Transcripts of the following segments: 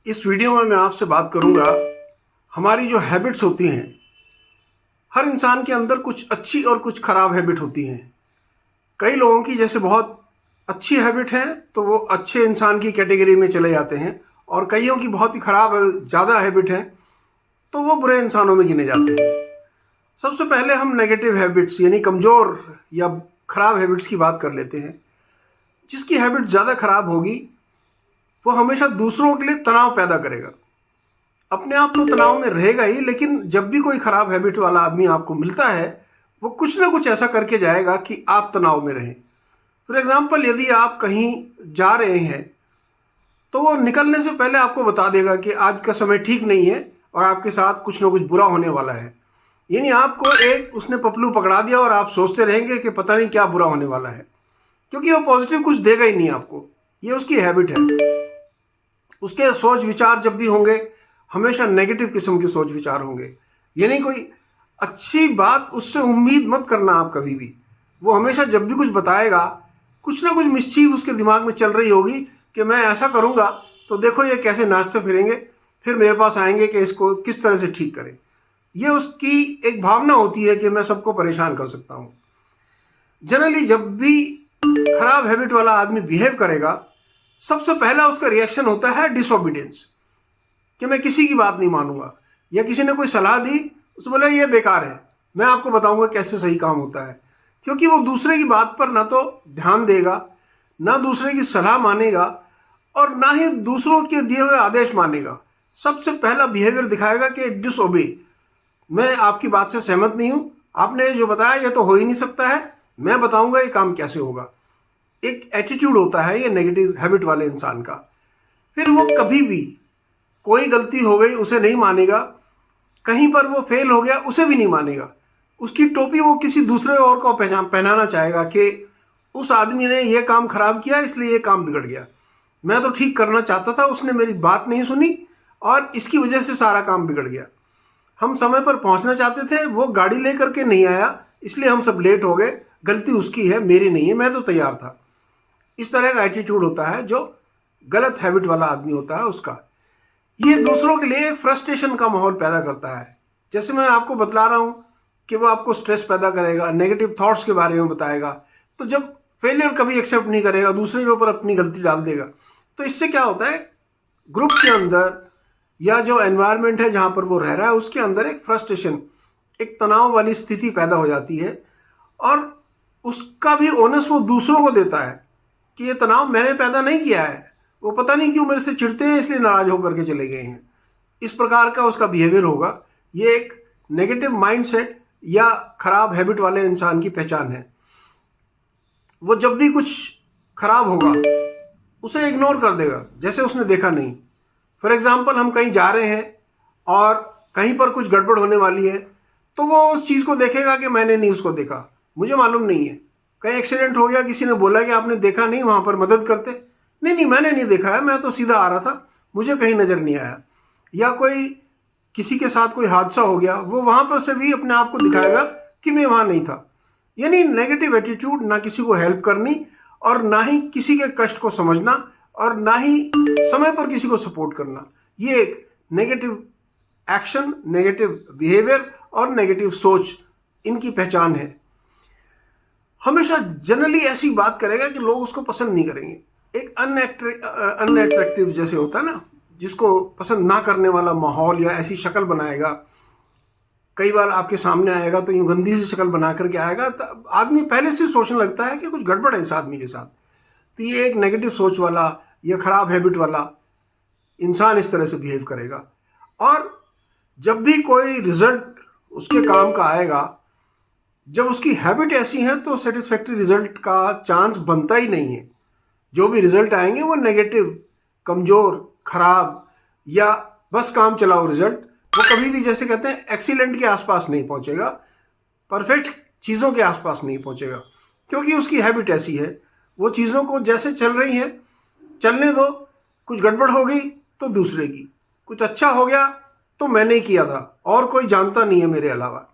इस वीडियो में मैं आपसे बात करूंगा हमारी जो हैबिट्स होती हैं। हर इंसान के अंदर कुछ अच्छी और कुछ खराब हैबिट होती हैं। कई लोगों की जैसे बहुत अच्छी हैबिट है तो वो अच्छे इंसान की कैटेगरी में चले जाते हैं, और कईयों की बहुत ही खराब ज़्यादा हैबिट है तो वो बुरे इंसानों में गिने जाते हैं। सबसे पहले हम नेगेटिव हैबिट्स यानी कमज़ोर या खराब हैबिट्स की बात कर लेते हैं। जिसकी हैबिट ज़्यादा खराब होगी वो हमेशा दूसरों के लिए तनाव पैदा करेगा। अपने आप तो तनाव में रहेगा ही, लेकिन जब भी कोई खराब हैबिट वाला आदमी आपको मिलता है वो कुछ ना कुछ ऐसा करके जाएगा कि आप तनाव में रहें। फॉर एग्जाम्पल, यदि आप कहीं जा रहे हैं तो वो निकलने से पहले आपको बता देगा कि आज का समय ठीक नहीं है और आपके साथ कुछ ना कुछ बुरा होने वाला है। यानी आपको एक उसने पपलू पकड़ा दिया और आप सोचते रहेंगे कि पता नहीं क्या बुरा होने वाला है, क्योंकि वो पॉजिटिव कुछ देगा ही नहीं आपको। ये उसकी हैबिट है। उसके सोच विचार जब भी होंगे हमेशा नेगेटिव किस्म के सोच विचार होंगे। यानी कोई अच्छी बात उससे उम्मीद मत करना आप कभी भी। वो हमेशा जब भी कुछ बताएगा कुछ ना कुछ मिस्चीफ उसके दिमाग में चल रही होगी कि मैं ऐसा करूंगा तो देखो ये कैसे नाचते फिरेंगे, फिर मेरे पास आएंगे कि इसको किस तरह से ठीक करें। ये उसकी एक भावना होती है कि मैं सबको परेशान कर सकता हूँ। जनरली जब भी खराब हैबिट वाला आदमी बिहेव करेगा सबसे पहला उसका रिएक्शन होता है डिसोबीडियंस, कि मैं किसी की बात नहीं मानूंगा। या किसी ने कोई सलाह दी, उसे बोला ये बेकार है, मैं आपको बताऊंगा कैसे सही काम होता है। क्योंकि वो दूसरे की बात पर ना तो ध्यान देगा, ना दूसरे की सलाह मानेगा, और ना ही दूसरों के दिए हुए आदेश मानेगा। सबसे पहला बिहेवियर दिखाएगा कि डिसओबे, मैं आपकी बात से सहमत नहीं हूं, आपने जो बताया ये तो हो ही नहीं सकता है, मैं बताऊंगा ये काम कैसे होगा। एक एटीट्यूड होता है ये नेगेटिव हैबिट वाले इंसान का। फिर वो कभी भी कोई गलती हो गई उसे नहीं मानेगा, कहीं पर वो फेल हो गया उसे भी नहीं मानेगा। उसकी टोपी वो किसी दूसरे और को पहनाना चाहेगा कि उस आदमी ने ये काम खराब किया इसलिए ये काम बिगड़ गया, मैं तो ठीक करना चाहता था, उसने मेरी बात नहीं सुनी और इसकी वजह से सारा काम बिगड़ गया। हम समय पर पहुंचना चाहते थे, वो गाड़ी लेकर के नहीं आया इसलिए हम सब लेट हो गए, गलती उसकी है मेरी नहीं है, मैं तो तैयार था। इस तरह का एटीट्यूड होता है जो गलत हैबिट वाला आदमी होता है उसका। ये दूसरों के लिए फ्रस्ट्रेशन का माहौल पैदा करता है। जैसे मैं आपको बतला रहा हूं कि वो आपको स्ट्रेस पैदा करेगा, नेगेटिव थॉट्स के बारे में बताएगा। तो जब फेलियर कभी एक्सेप्ट नहीं करेगा, दूसरे के ऊपर अपनी गलती डाल देगा, तो इससे क्या होता है, ग्रुप के अंदर या जो एनवायरनमेंट है जहां पर वो रह रहा है उसके अंदर एक फ्रस्ट्रेशन, एक तनाव वाली स्थिति पैदा हो जाती है। और उसका भी ओनस वो दूसरों को देता है कि ये तनाव मैंने पैदा नहीं किया है, वो पता नहीं क्यों मेरे से चिढ़ते हैं इसलिए नाराज होकर के चले गए हैं। इस प्रकार का उसका बिहेवियर होगा। ये एक नेगेटिव माइंडसेट या खराब हैबिट वाले इंसान की पहचान है। वो जब भी कुछ खराब होगा उसे इग्नोर कर देगा जैसे उसने देखा नहीं। फॉर एग्जाम्पल, हम कहीं जा रहे हैं और कहीं पर कुछ गड़बड़ होने वाली है तो वो उस चीज़ को देखेगा कि मैंने नहीं उसको देखा, मुझे मालूम नहीं है। कहीं एक्सीडेंट हो गया, किसी ने बोला कि आपने देखा नहीं, वहां पर मदद करते, नहीं नहीं मैंने नहीं देखा है, मैं तो सीधा आ रहा था, मुझे कहीं नजर नहीं आया। या कोई किसी के साथ कोई हादसा हो गया, वो वहां पर से भी अपने आप को दिखाएगा कि मैं वहां नहीं था। यानी नेगेटिव एटीट्यूड, ना किसी को हेल्प करनी और ना ही किसी के कष्ट को समझना और ना ही समय पर किसी को सपोर्ट करना। ये एक नेगेटिव एक्शन, नेगेटिव बिहेवियर और नेगेटिव सोच इनकी पहचान है। हमेशा जनरली ऐसी बात करेगा कि लोग उसको पसंद नहीं करेंगे। एक अनअट्रैक्टिव जैसे होता है ना, जिसको पसंद ना करने वाला माहौल या ऐसी शक्ल बनाएगा। कई बार आपके सामने आएगा तो यूं गंदी सी शक्ल बना करके आएगा, तो आदमी पहले से सोचने लगता है कि कुछ गड़बड़ है इस आदमी के साथ। तो ये एक नेगेटिव सोच वाला या खराब हैबिट वाला इंसान इस तरह से बिहेव करेगा। और जब भी कोई रिजल्ट उसके काम का आएगा, जब उसकी हैबिट ऐसी है तो सेटिस्फैक्टरी रिजल्ट का चांस बनता ही नहीं है। जो भी रिजल्ट आएंगे वो नेगेटिव, कमजोर, खराब या बस काम चलाओ रिजल्ट, वो कभी भी जैसे कहते हैं एक्सीलेंट के आसपास नहीं पहुंचेगा, परफेक्ट चीज़ों के आसपास नहीं पहुंचेगा। क्योंकि उसकी हैबिट ऐसी है, वो चीज़ों को जैसे चल रही हैं चलने दो, कुछ गड़बड़ हो गई तो दूसरे की, कुछ अच्छा हो गया तो मैंने ही किया था और कोई जानता नहीं है मेरे अलावा।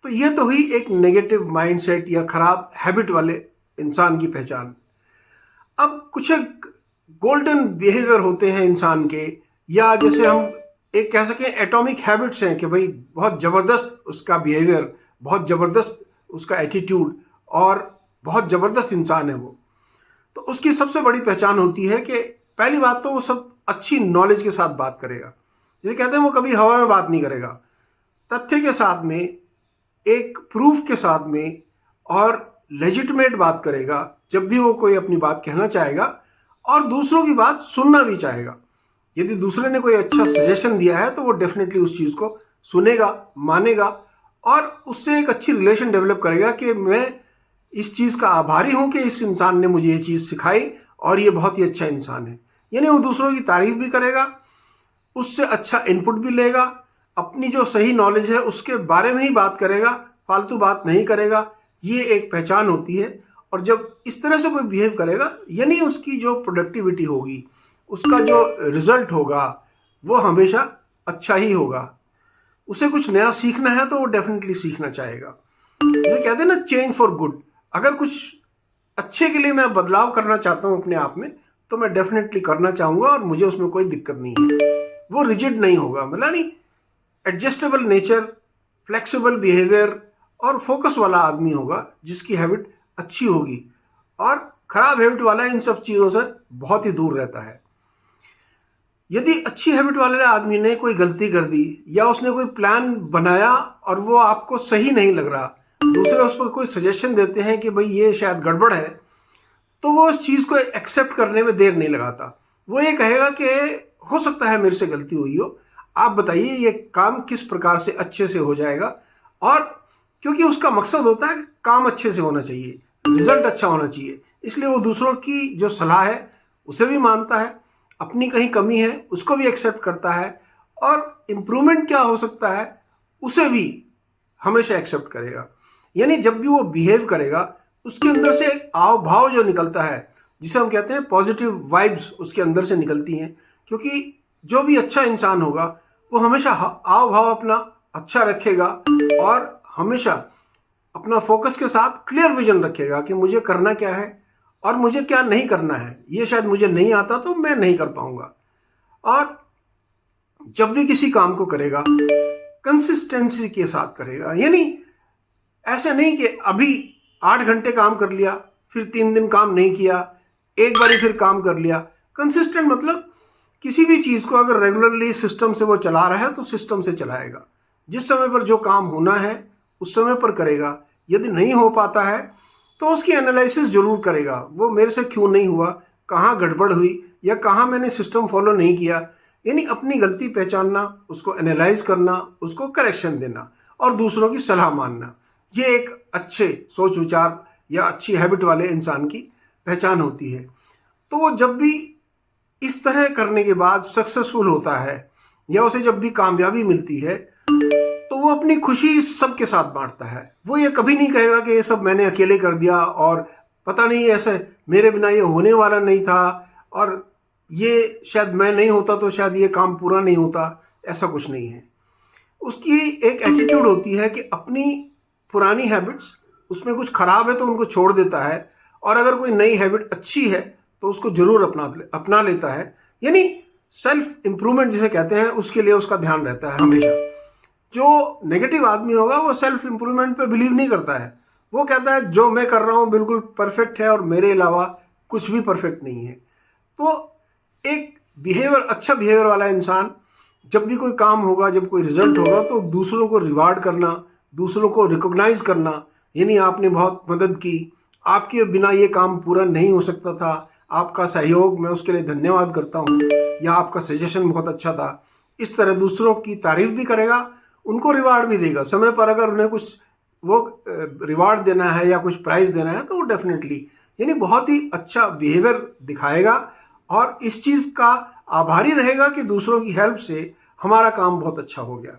तो ये तो हुई एक नेगेटिव माइंडसेट या खराब हैबिट वाले इंसान की पहचान। अब कुछ एक गोल्डन बिहेवियर होते हैं इंसान के या जैसे हम एक कह सकें एटॉमिक हैबिट्स हैं कि भाई बहुत ज़बरदस्त उसका बिहेवियर, बहुत ज़बरदस्त उसका एटीट्यूड और बहुत ज़बरदस्त इंसान है वो। तो उसकी सबसे बड़ी पहचान होती है कि पहली बात तो वो सब अच्छी नॉलेज के साथ बात करेगा। जैसे कहते हैं वो कभी हवा में बात नहीं करेगा, तथ्य के साथ में, एक प्रूफ के साथ में और लेजिटिमेट बात करेगा जब भी वो कोई अपनी बात कहना चाहेगा, और दूसरों की बात सुनना भी चाहेगा। यदि दूसरे ने कोई अच्छा सजेशन दिया है तो वो डेफिनेटली उस चीज़ को सुनेगा, मानेगा और उससे एक अच्छी रिलेशन डेवलप करेगा कि मैं इस चीज़ का आभारी हूं कि इस इंसान ने मुझे ये चीज़ सिखाई और ये बहुत ही अच्छा इंसान है। यानी वो दूसरों की तारीफ भी करेगा, उससे अच्छा इनपुट भी लेगा, अपनी जो सही नॉलेज है उसके बारे में ही बात करेगा, फालतू बात नहीं करेगा। ये एक पहचान होती है। और जब इस तरह से कोई बिहेव करेगा यानी उसकी जो प्रोडक्टिविटी होगी, उसका जो रिजल्ट होगा वो हमेशा अच्छा ही होगा। उसे कुछ नया सीखना है तो वो डेफिनेटली सीखना चाहेगा। जैसे कहते हैं ना, चेंज फॉर गुड। अगर कुछ अच्छे के लिए मैं बदलाव करना चाहता हूँ अपने आप में तो मैं डेफिनेटली करना चाहूँगा और मुझे उसमें कोई दिक्कत नहीं है। वो रिजिड नहीं होगा, मतलब नहीं, एडजस्टेबल नेचर, फ्लेक्सिबल बिहेवियर और फोकस वाला आदमी होगा जिसकी हैबिट अच्छी होगी। और खराब हैबिट वाला इन सब चीज़ों से बहुत ही दूर रहता है। यदि अच्छी हैबिट वाले आदमी ने कोई गलती कर दी या उसने कोई प्लान बनाया और वो आपको सही नहीं लग रहा, दूसरे उस पर कोई सजेशन देते हैं कि भाई ये शायद गड़बड़ है, तो वो उस चीज़ को एक्सेप्ट करने में देर नहीं लगाता। वो ये कहेगा कि हो सकता है मेरे से गलती हुई हो, आप बताइए ये काम किस प्रकार से अच्छे से हो जाएगा। और क्योंकि उसका मकसद होता है कि काम अच्छे से होना चाहिए, रिजल्ट अच्छा होना चाहिए, इसलिए वो दूसरों की जो सलाह है उसे भी मानता है, अपनी कहीं कमी है उसको भी एक्सेप्ट करता है, और इम्प्रूवमेंट क्या हो सकता है उसे भी हमेशा एक्सेप्ट करेगा। यानी जब भी वो बिहेव करेगा उसके अंदर से एक आव भाव जो निकलता है, जिसे हम कहते हैं पॉजिटिव वाइब्स, उसके अंदर से निकलती हैं। क्योंकि जो भी अच्छा इंसान होगा वो हमेशा आव भाव अपना अच्छा रखेगा और हमेशा अपना फोकस के साथ क्लियर विजन रखेगा कि मुझे करना क्या है और मुझे क्या नहीं करना है। ये शायद मुझे नहीं आता तो मैं नहीं कर पाऊंगा। और जब भी किसी काम को करेगा कंसिस्टेंसी के साथ करेगा। यानी ऐसे नहीं कि अभी 8 घंटे काम कर लिया, फिर 3 दिन काम नहीं किया, एक बारी फिर काम कर लिया। कंसिस्टेंट मतलब किसी भी चीज़ को अगर रेगुलरली सिस्टम से वो चला रहा है तो सिस्टम से चलाएगा। जिस समय पर जो काम होना है उस समय पर करेगा। यदि नहीं हो पाता है तो उसकी एनालिसिस जरूर करेगा, वो मेरे से क्यों नहीं हुआ, कहाँ गड़बड़ हुई या कहाँ मैंने सिस्टम फॉलो नहीं किया। यानी अपनी गलती पहचानना, उसको एनालाइज करना, उसको करेक्शन देना और दूसरों की सलाह मानना, ये एक अच्छे सोच विचार या अच्छी हैबिट वाले इंसान की पहचान होती है। तो वो जब भी इस तरह करने के बाद सक्सेसफुल होता है या उसे जब भी कामयाबी मिलती है तो वो अपनी खुशी सबके साथ बांटता है। वो ये कभी नहीं कहेगा कि ये सब मैंने अकेले कर दिया और पता नहीं ऐसे मेरे बिना ये होने वाला नहीं था और ये शायद मैं नहीं होता तो शायद ये काम पूरा नहीं होता। ऐसा कुछ नहीं है। उसकी एक एटीट्यूड होती है कि अपनी पुरानी हैबिट्स, उसमें कुछ खराब है तो उनको छोड़ देता है, और अगर कोई नई हैबिट अच्छी है तो उसको जरूर अपना लेता है। यानी सेल्फ इंप्रूवमेंट जिसे कहते हैं उसके लिए उसका ध्यान रहता है हमेशा। जो नेगेटिव आदमी होगा वो सेल्फ इंप्रूवमेंट पे बिलीव नहीं करता है। वो कहता है जो मैं कर रहा हूँ बिल्कुल परफेक्ट है और मेरे अलावा कुछ भी परफेक्ट नहीं है। तो एक बिहेवियर, अच्छा बिहेवियर वाला इंसान जब भी कोई काम होगा, जब कोई रिजल्ट होगा तो दूसरों को रिवार्ड करना, दूसरों को रिकॉग्नाइज करना, यानी आपने बहुत मदद की, आपके बिना ये काम पूरा नहीं हो सकता था, आपका सहयोग मैं उसके लिए धन्यवाद करता हूँ, या आपका सजेशन बहुत अच्छा था। इस तरह दूसरों की तारीफ भी करेगा, उनको रिवार्ड भी देगा समय पर। अगर उन्हें कुछ वो रिवार्ड देना है या कुछ प्राइज देना है तो वो डेफिनेटली, यानी बहुत ही अच्छा बिहेवियर दिखाएगा और इस चीज़ का आभारी रहेगा कि दूसरों की हेल्प से हमारा काम बहुत अच्छा हो गया।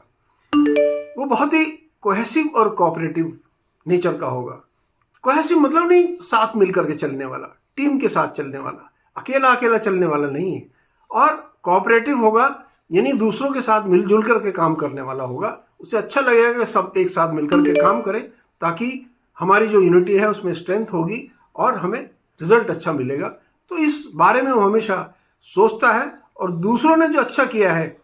वो बहुत ही कोहेसिव और कोऑपरेटिव नेचर का होगा। कोहेसिव मतलब नहीं साथ मिलकर के चलने वाला, टीम के साथ चलने वाला, अकेला अकेला चलने वाला नहीं है। और कोऑपरेटिव होगा यानी दूसरों के साथ मिलजुल करके काम करने वाला होगा। उसे अच्छा लगेगा कि सब एक साथ मिलकर के काम करें ताकि हमारी जो यूनिटी है उसमें स्ट्रेंथ होगी और हमें रिजल्ट अच्छा मिलेगा। तो इस बारे में वो हमेशा सोचता है और दूसरों ने जो अच्छा किया है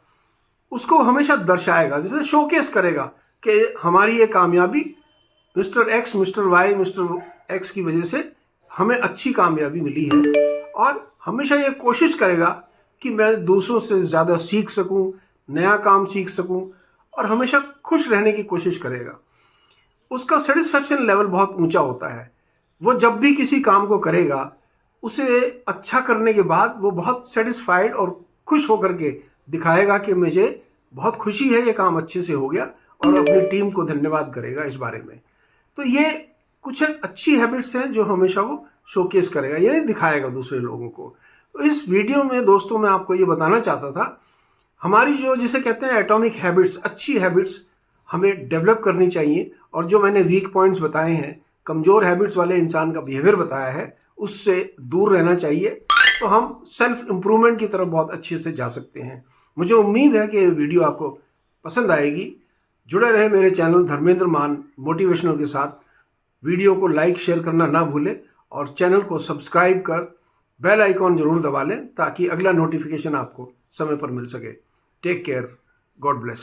उसको हमेशा दर्शाएगा, जैसे शोकेस करेगा कि हमारी ये कामयाबी mister X, mister Y, mister X की वजह से हमें अच्छी कामयाबी मिली है। और हमेशा ये कोशिश करेगा कि मैं दूसरों से ज़्यादा सीख सकूं, नया काम सीख सकूं, और हमेशा खुश रहने की कोशिश करेगा। उसका सेटिस्फेक्शन लेवल बहुत ऊंचा होता है। वो जब भी किसी काम को करेगा, उसे अच्छा करने के बाद वो बहुत सेटिस्फाइड और खुश होकर के दिखाएगा कि मुझे बहुत खुशी है, ये काम अच्छे से हो गया, और अपनी टीम को धन्यवाद करेगा इस बारे में। तो ये कुछ अच्छी हैबिट्स हैं जो हमेशा वो शोकेस करेगा, ये नहीं दिखाएगा दूसरे लोगों को। तो इस वीडियो में दोस्तों मैं आपको ये बताना चाहता था, हमारी जो जिसे कहते हैं एटॉमिक हैबिट्स, अच्छी हैबिट्स हमें डेवलप करनी चाहिए। और जो मैंने वीक पॉइंट्स बताए हैं, कमज़ोर हैबिट्स वाले इंसान का बिहेवियर बताया है, उससे दूर रहना चाहिए। तो हम सेल्फ इम्प्रूवमेंट की तरफ बहुत अच्छे से जा सकते हैं। मुझे उम्मीद है कि ये वीडियो आपको पसंद आएगी। जुड़े रहे मेरे चैनल धर्मेंद्र मान मोटिवेशनल के साथ। वीडियो को लाइक शेयर करना ना भूलें और चैनल को सब्सक्राइब कर बेल आइकॉन जरूर दबा लें ताकि अगला नोटिफिकेशन आपको समय पर मिल सके। Take care, God bless.